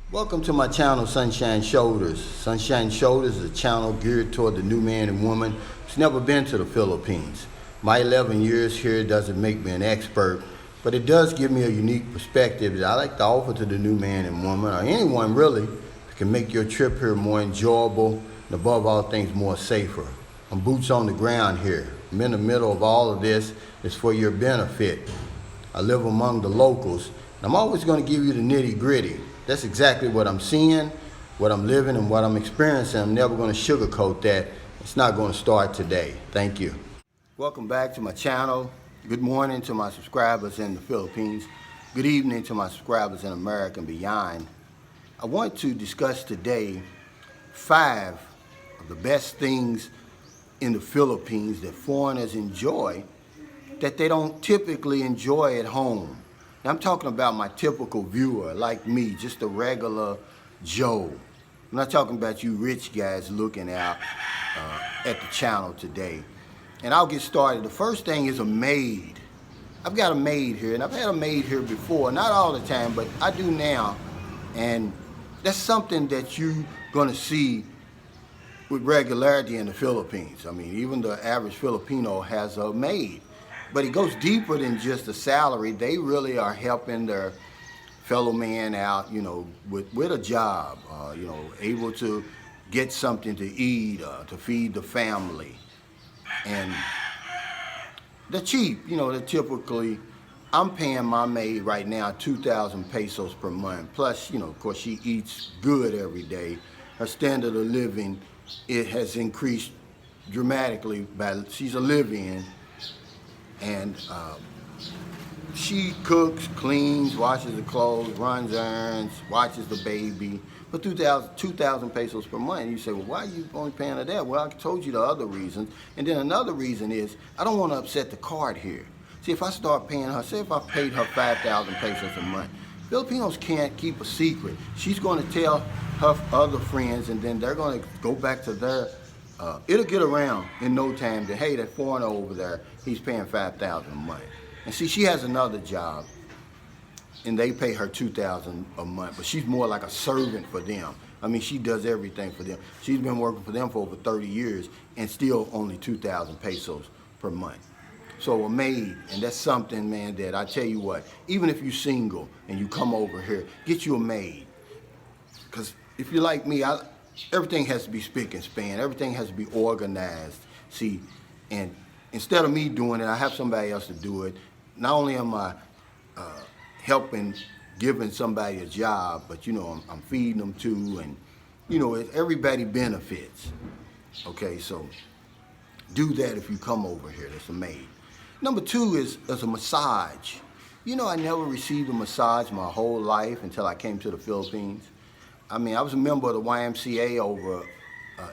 Welcome to my channel, Sunshine Shoulders. Sunshine Shoulders is a channel geared toward the new man and woman who's never been to the Philippines. My 11 years here doesn't make me an expert, but it does give me a unique perspective that I like to offer to the new man and woman, or anyone really, that can make your trip here more enjoyable and above all things more safer. I'm boots on the ground here. I'm in the middle of all of this. It's for your benefit. I live among the locals, and I'm always going to give you the nitty gritty. That's exactly what I'm seeing, what I'm living, and what I'm experiencing. I'm never going to sugarcoat that. It's not going to start today. Thank you. Welcome back to my channel. Good morning to my subscribers in the Philippines. Good evening to my subscribers in America and beyond. I want to discuss today 5 of the best things in the Philippines that foreigners enjoy that they don't typically enjoy at home. Now, I'm talking about my typical viewer, like me, just a regular Joe. I'm not talking about you rich guys looking out at the channel today. And I'll get started. The first thing is a maid. I've got a maid here, and I've had a maid here before, not all the time, but I do now. And that's something that you're gonna see with regularity in the Philippines. I mean, even the average Filipino has a maid. But it goes deeper than just a salary. They really are helping their fellow man out, with a job, able to get something to eat, to feed the family. And they're cheap, they're typically, I'm paying my maid right now 2,000 pesos per month. Plus, of course, she eats good every day. Her standard of living, it has increased dramatically. She's a live-in. And she cooks, cleans, washes the clothes, runs errands, watches the baby. For 2,000 pesos per month. And you say, well, why are you only paying her that? Well, I told you the other reasons. And then another reason is, I don't want to upset the card here. See, if I start paying her, say if I paid her 5,000 pesos a month, Filipinos can't keep a secret. She's going to tell her other friends, and then they're going to go back to their it'll get around in no time that, hey, that foreigner over there, he's paying 5,000 a month. And see, she has another job, and they pay her 2,000 a month, but she's more like a servant for them. I mean, she does everything for them. She's been working for them for over 30 years and still only 2,000 pesos per month. So a maid, and that's something, man, that I tell you what, even if you're single and you come over here, get you a maid. Because if you're like me, everything has to be spick and span. Everything has to be organized. See, and instead of me doing it, I have somebody else to do it. Not only am I helping, giving somebody a job, but I'm feeding them too, and everybody benefits. Okay, so do that if you come over here. That's a maid. Number 2 is a massage. I never received a massage my whole life until I came to the Philippines. I mean, I was a member of the YMCA over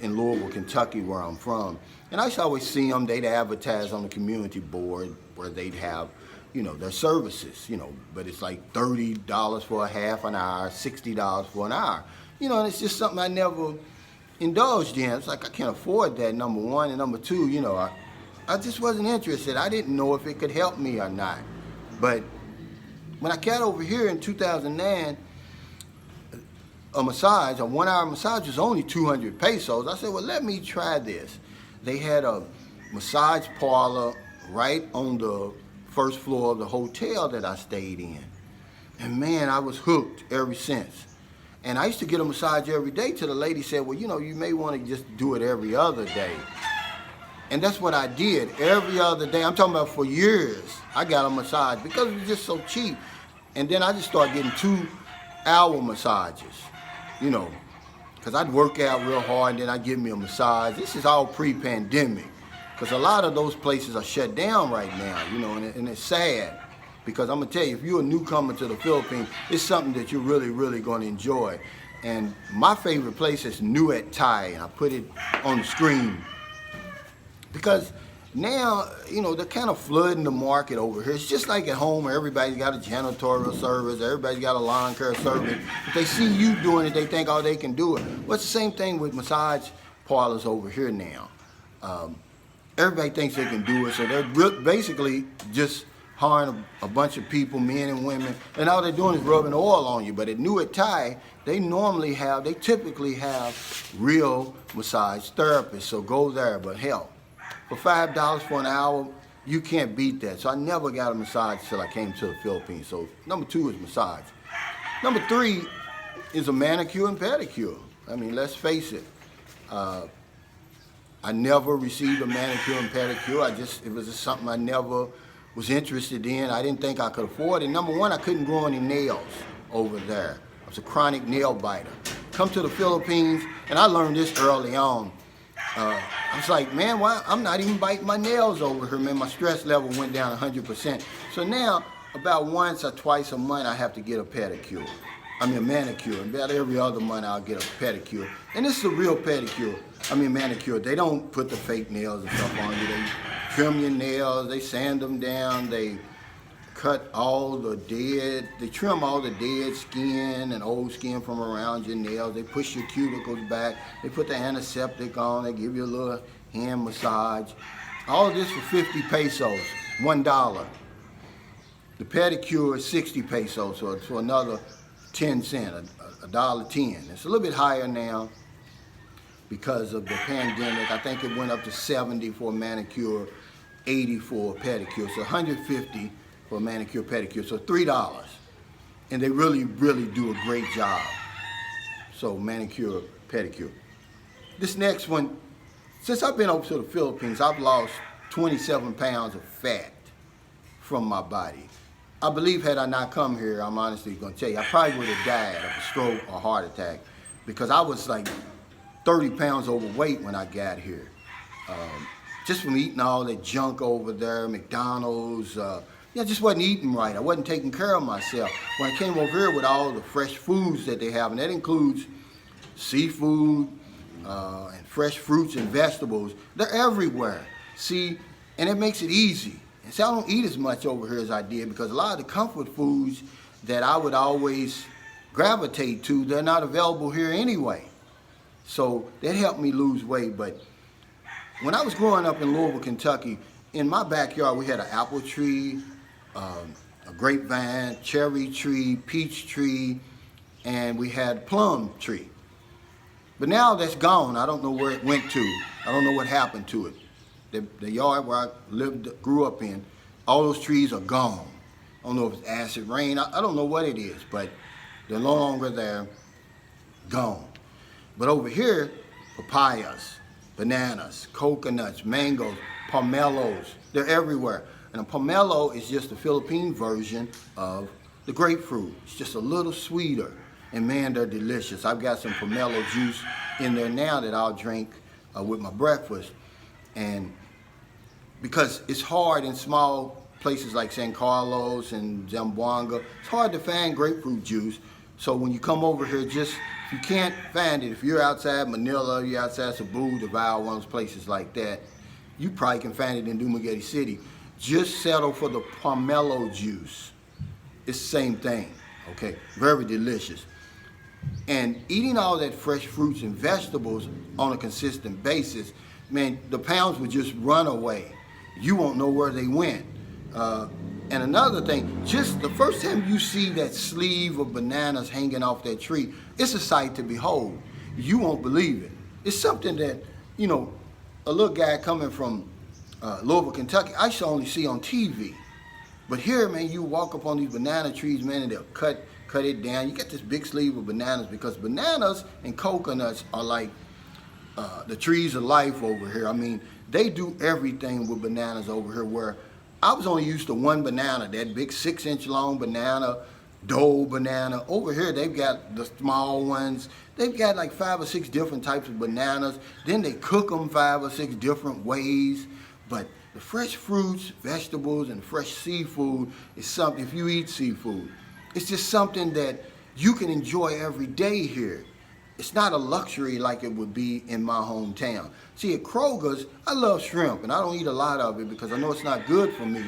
in Louisville, Kentucky, where I'm from. And I used to always see them. They'd advertise on the community board where they'd have, their services, but it's like $30 for a half an hour, $60 for an hour. And it's just something I never indulged in. It's like I can't afford that, number 1. And number 2, I just wasn't interested. I didn't know if it could help me or not. But when I got over here in 2009, a 1-hour massage was only 200 pesos. I said, well, let me try this. They had a massage parlor right on the first floor of the hotel that I stayed in. And man, I was hooked ever since. And I used to get a massage every day till the lady said, well, you may want to just do it every other day. And that's what I did every other day. I'm talking about for years. I got a massage because it was just so cheap. And then I just started getting 2-hour massages. Because I'd work out real hard and then I'd give me a massage. This is all pre-pandemic, because a lot of those places are shut down right now, and it's sad. Because I'm going to tell you, if you're a newcomer to the Philippines, it's something that you're really, really going to enjoy. And my favorite place is Nuet Thai, and I put it on the screen. Because now, they're kind of flooding the market over here. It's just like at home where everybody's got a janitorial service, everybody's got a lawn care service. If they see you doing it, they think, oh, they can do it. Well, it's the same thing with massage parlors over here now. Everybody thinks they can do it, so they're basically just hiring a bunch of people, men and women, and all they're doing is rubbing oil on you. But at Nuet Thai, they typically have real massage therapists, so go there. But hell, for $5 for an hour, you can't beat that. So I never got a massage till I came to the Philippines. So number 2 is massage. Number 3 is a manicure and pedicure. I mean, let's face it. I never received a manicure and pedicure. It was just something I never was interested in. I didn't think I could afford it. Number 1, I couldn't grow any nails over there. I was a chronic nail biter. Come to the Philippines, and I learned this early on. I was like, man, why? I'm not even biting my nails over here, man. My stress level went down 100%. So now, about once or twice a month, I have to get a pedicure. I mean, a manicure. About every other month, I'll get a pedicure. And this is a real pedicure. I mean, manicure. They don't put the fake nails and stuff on you. They trim your nails. They sand them down. They cut all the they trim all the dead skin and old skin from around your nails. They push your cuticles back. They put the antiseptic on. They give you a little hand massage. All of this for 50 pesos, $1. The pedicure is 60 pesos, so it's for another 10 cents, $1.10. It's a little bit higher now because of the pandemic. I think it went up to 70 for a manicure, 80 for a pedicure, so 150 for a manicure pedicure, so $3. And they really, really do a great job. So manicure, pedicure. This next one, since I've been over to the Philippines, I've lost 27 pounds of fat from my body. I believe had I not come here, I'm honestly going to tell you, I probably would have died of a stroke or heart attack because I was like 30 pounds overweight when I got here. Just from eating all that junk over there, McDonald's, just wasn't eating right. I wasn't taking care of myself. When I came over here with all the fresh foods that they have, and that includes seafood and fresh fruits and vegetables, they're everywhere. See, and it makes it easy. And so I don't eat as much over here as I did because a lot of the comfort foods that I would always gravitate to, they're not available here anyway. So that helped me lose weight. But when I was growing up in Louisville, Kentucky, in my backyard we had an apple tree, a grapevine, cherry tree, peach tree, and we had plum tree. But now that's gone. I don't know where it went to. I don't know what happened to it. The yard where I grew up in, all those trees are gone. I don't know if it's acid rain. I don't know what it is, but they're no longer there, gone. But over here, papayas, bananas, coconuts, mangoes, pomelos, they're everywhere. And a pomelo is just the Philippine version of the grapefruit. It's just a little sweeter. And man, they're delicious. I've got some pomelo juice in there now that I'll drink with my breakfast. And because it's hard in small places like San Carlos and Zamboanga, it's hard to find grapefruit juice. So when you come over here, if you can't find it, if you're outside Manila, you're outside Cebu, Davao, one of those places like that, you probably can find it in Dumaguete City. Just settle for the pomelo juice. It's the same thing, okay? Very delicious. And eating all that fresh fruits and vegetables on a consistent basis, man, the pounds would just run away. You won't know where they went. And another thing, just the first time you see that sleeve of bananas hanging off that tree, it's a sight to behold. You won't believe it. It's something that, you know, a little guy coming from Louisville, Kentucky, I used to only see on TV. But here, man, you walk up on these banana trees, man, and they'll cut it down. You get this big sleeve of bananas because bananas and coconuts are like the trees of life over here. I mean, they do everything with bananas over here, where I was only used to one banana, that big 6-inch long banana, Dole banana. Over here, they've got the small ones. They've got like 5 or 6 different types of bananas. Then they cook them 5 or 6 different ways. But the fresh fruits, vegetables, and fresh seafood is something, if you eat seafood, it's just something that you can enjoy every day here. It's not a luxury like it would be in my hometown. See, at Kroger's, I love shrimp, and I don't eat a lot of it because I know it's not good for me.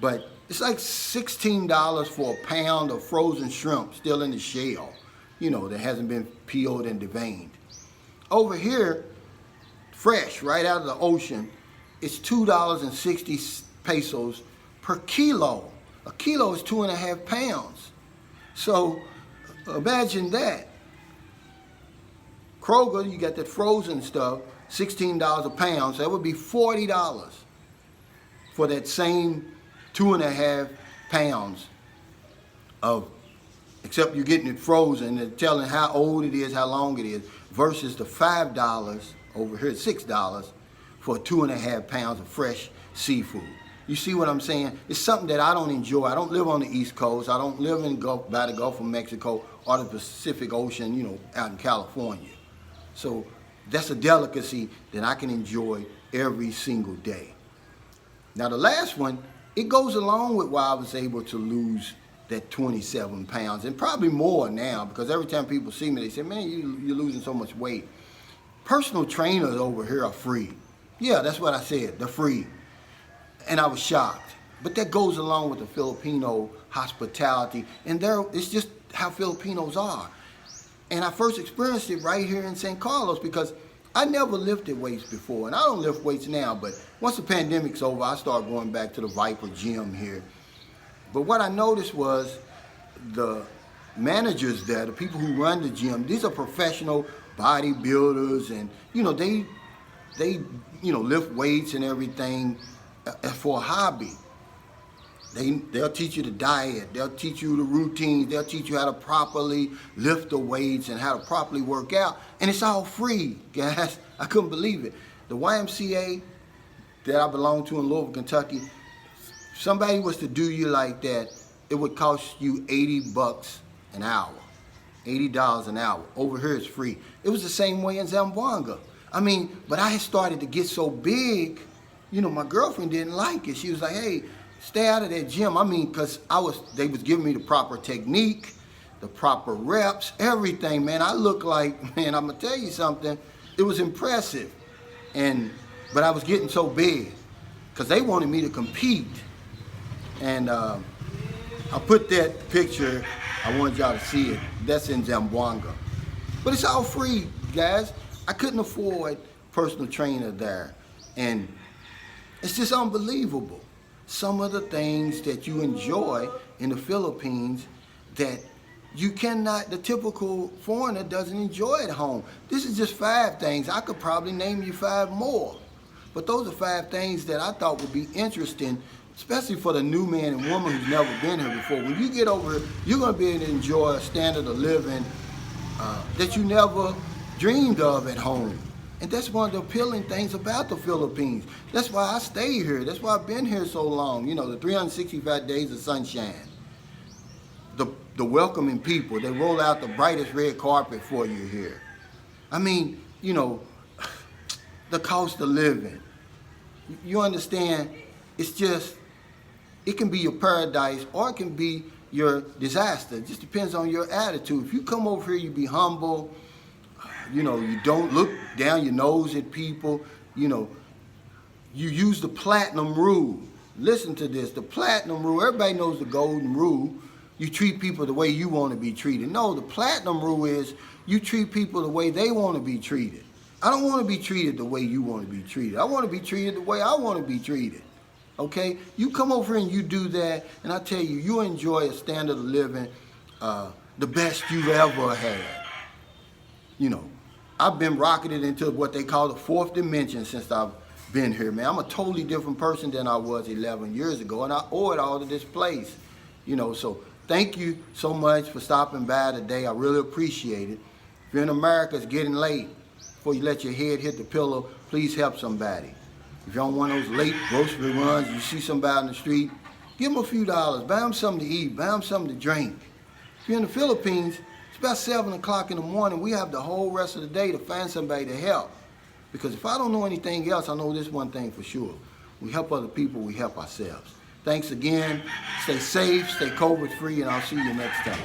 But it's like $16 for a pound of frozen shrimp still in the shell, you know, that hasn't been peeled and deveined. Over here, fresh, right out of the ocean, it's $2.60 pesos per kilo. A kilo is 2.5 pounds. So imagine that. Kroger, you got that frozen stuff, $16 a pound, so that would be $40 for that same 2.5 pounds of, except you're getting it frozen and telling how old it is, how long it is, versus the $5 over here, $6 for 2.5 pounds of fresh seafood. You see what I'm saying? It's something that I don't enjoy. I don't live on the East Coast. I don't live in by the Gulf of Mexico or the Pacific Ocean, you know, out in California. So that's a delicacy that I can enjoy every single day. Now the last one, it goes along with why I was able to lose that 27 pounds, and probably more now, because every time people see me, they say, man, you're losing so much weight. Personal trainers over here are free. Yeah, that's what I said, they're free. And I was shocked. But that goes along with the Filipino hospitality, and it's just how Filipinos are. And I first experienced it right here in St. Carlos, because I never lifted weights before, and I don't lift weights now, but once the pandemic's over, I started going back to the Viper gym here. But what I noticed was the managers there, the people who run the gym, these are professional bodybuilders, and you know, they lift weights and everything for a hobby. They'll teach you the diet, they'll teach you the routines, they'll teach you how to properly lift the weights and how to properly work out, and it's all free, guys. I couldn't believe it. The YMCA that I belong to in Louisville, Kentucky, if somebody was to do you like that, it would cost you $80 an hour, $80 an hour. Over here it's free. It was the same way in Zamboanga. I mean, but I had started to get so big, you know, my girlfriend didn't like it. She was like, hey, stay out of that gym. I mean, because they was giving me the proper technique, the proper reps, everything, man. I looked like, man, I'm gonna tell you something, it was impressive. But I was getting so big, because they wanted me to compete. And I put that picture, I wanted y'all to see it, that's in Zamboanga. But it's all free, guys. I couldn't afford a personal trainer there. And it's just unbelievable. Some of the things that you enjoy in the Philippines that you cannot, the typical foreigner doesn't enjoy at home. This is just 5 things. I could probably name you 5 more. But those are 5 things that I thought would be interesting, especially for the new man and woman who's never been here before. When you get over here, you're going to be able to enjoy a standard of living that you never dreamed of at home. And that's one of the appealing things about the Philippines. That's why I stay here. That's why I've been here so long. You know, the 365 days of sunshine. The welcoming people. They roll out the brightest red carpet for you here. I mean, you know, the cost of living. You understand, it's just, it can be your paradise or it can be your disaster. It just depends on your attitude. If you come over here, you be humble. You know, you don't look down your nose at people. You know, you use the platinum rule. Listen to this, the platinum rule. Everybody knows the golden rule. You treat people the way you want to be treated. No, the platinum rule is you treat people the way they want to be treated. I don't want to be treated the way you want to be treated. I want to be treated the way I want to be treated. Okay? You come over here and you do that, and I tell you, you enjoy a standard of living the best you've ever had. You know, I've been rocketed into what they call the 4th dimension since I've been here, man. I'm a totally different person than I was 11 years ago, and I owe it all to this place. You know, so thank you so much for stopping by today. I really appreciate it. If you're in America, it's getting late. Before you let your head hit the pillow, please help somebody. If you're on one of those late grocery runs, you see somebody on the street, give them a few dollars, buy them something to eat, buy them something to drink. If you're in the Philippines, it's about 7 o'clock in the morning. We have the whole rest of the day to find somebody to help. Because if I don't know anything else, I know this one thing for sure. We help other people, we help ourselves. Thanks again. Stay safe, stay COVID-free, and I'll see you next time.